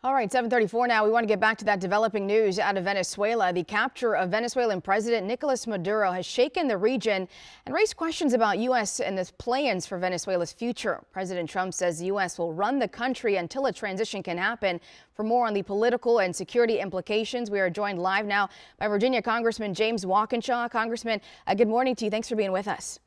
All right, 7:34 now. We want to get back to that developing news out of Venezuela. The capture of Venezuelan President Nicolas Maduro has shaken the region and raised questions about U.S. and its plans for Venezuela's future. President Trump says the U.S. will run the country until a transition can happen. For more on the political and security implications, we are joined live now by Virginia Congressman James Walkinshaw. Congressman, good morning to you. Thanks for being with us.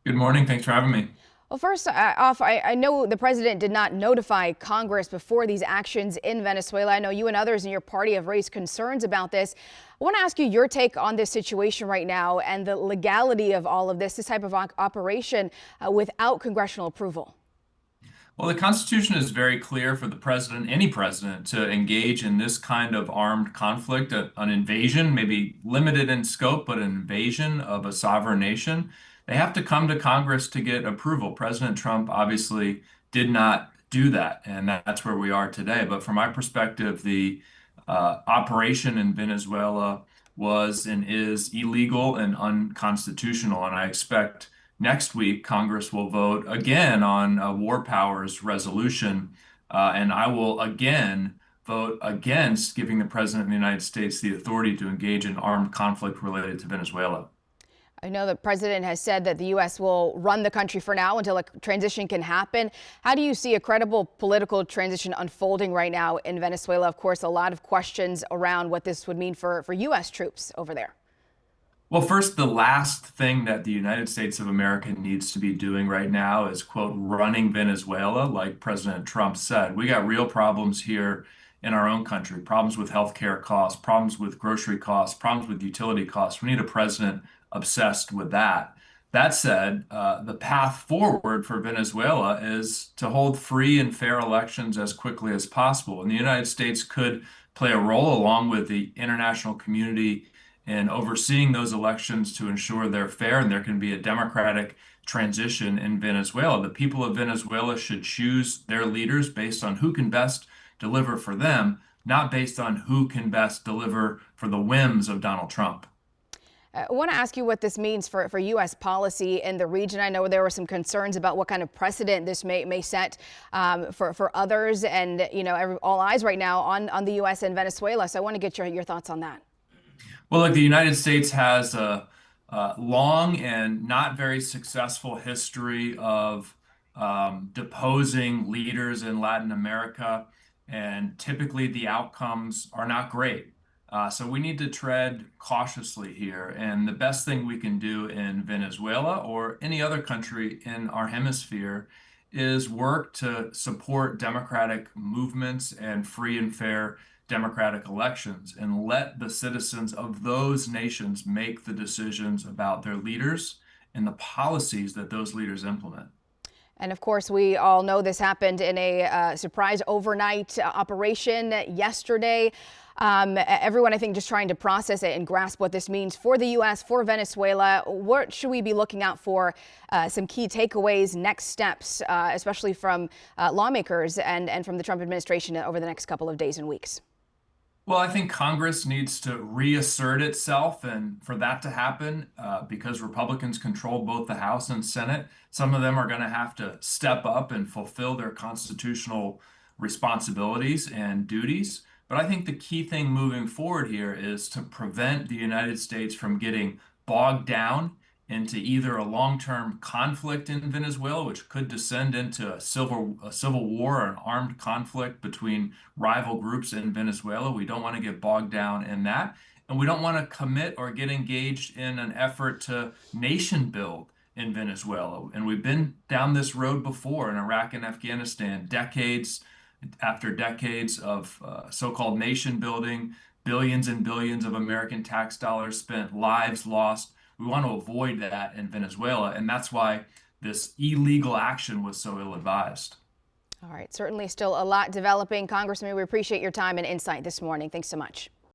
Good morning. Thanks for having me. Well, first off, I know the president did not notify Congress before these actions in Venezuela. I know you and others in your party have raised concerns about this. I want to ask you your take on this situation right now and the legality of all of this type of operation without congressional approval. Well, the Constitution is very clear for the president, any president, to engage in this kind of armed conflict, an invasion, maybe limited in scope, but an invasion of a sovereign nation. They have to come to Congress to get approval. President Trump obviously did not do that, and that's where we are today. But from my perspective, the operation in Venezuela was and is illegal and unconstitutional, and I expect next week Congress will vote again on a war powers resolution, and I will again vote against giving the President of the United States the authority to engage in armed conflict related to Venezuela. I know the president has said that the U.S. will run the country for now until a transition can happen. How do you see a credible political transition unfolding right now in Venezuela? Of course, a lot of questions around what this would mean for U.S. troops over there. Well, first, the last thing that the United States of America needs to be doing right now is, quote, running Venezuela, like President Trump said. We got real problems here in our own country, problems with healthcare costs, problems with grocery costs, problems with utility costs. We need a president obsessed with that. That said, the path forward for Venezuela is to hold free and fair elections as quickly as possible. And the United States could play a role along with the international community in overseeing those elections to ensure they're fair and there can be a democratic transition in Venezuela. The people of Venezuela should choose their leaders based on who can best deliver for them, not based on who can best deliver for the whims of Donald Trump. I want to ask you what this means for U.S. policy in the region. I know there were some concerns about what kind of precedent this may set for others. And, you know, all eyes right now on the U.S. and Venezuela. So I want to get your thoughts on that. Well, look, the United States has a long and not very successful history of deposing leaders in Latin America. And typically the outcomes are not great. So we need to tread cautiously here. And the best thing we can do in Venezuela or any other country in our hemisphere is work to support democratic movements and free and fair democratic elections and let the citizens of those nations make the decisions about their leaders and the policies that those leaders implement. And of course, we all know this happened in a surprise overnight operation yesterday. Everyone, I think, just trying to process it and grasp what this means for the U.S., for Venezuela. What should we be looking out for? Some key takeaways, next steps, especially from lawmakers and from the Trump administration over the next couple of days and weeks? Well, I think Congress needs to reassert itself, and for that to happen, because Republicans control both the House and Senate, some of them are going to have to step up and fulfill their constitutional responsibilities and duties. But I think the key thing moving forward here is to prevent the United States from getting bogged down into either a long-term conflict in Venezuela, which could descend into a civil war or an armed conflict between rival groups in Venezuela. We don't want to get bogged down in that. And we don't want to commit or get engaged in an effort to nation build in Venezuela. And we've been down this road before in Iraq and Afghanistan, decades after decades of so-called nation building, billions and billions of American tax dollars spent, lives lost. We want to avoid that in Venezuela, and that's why this illegal action was so ill-advised. All right, certainly still a lot developing. Congressman, we appreciate your time and insight this morning. Thanks so much.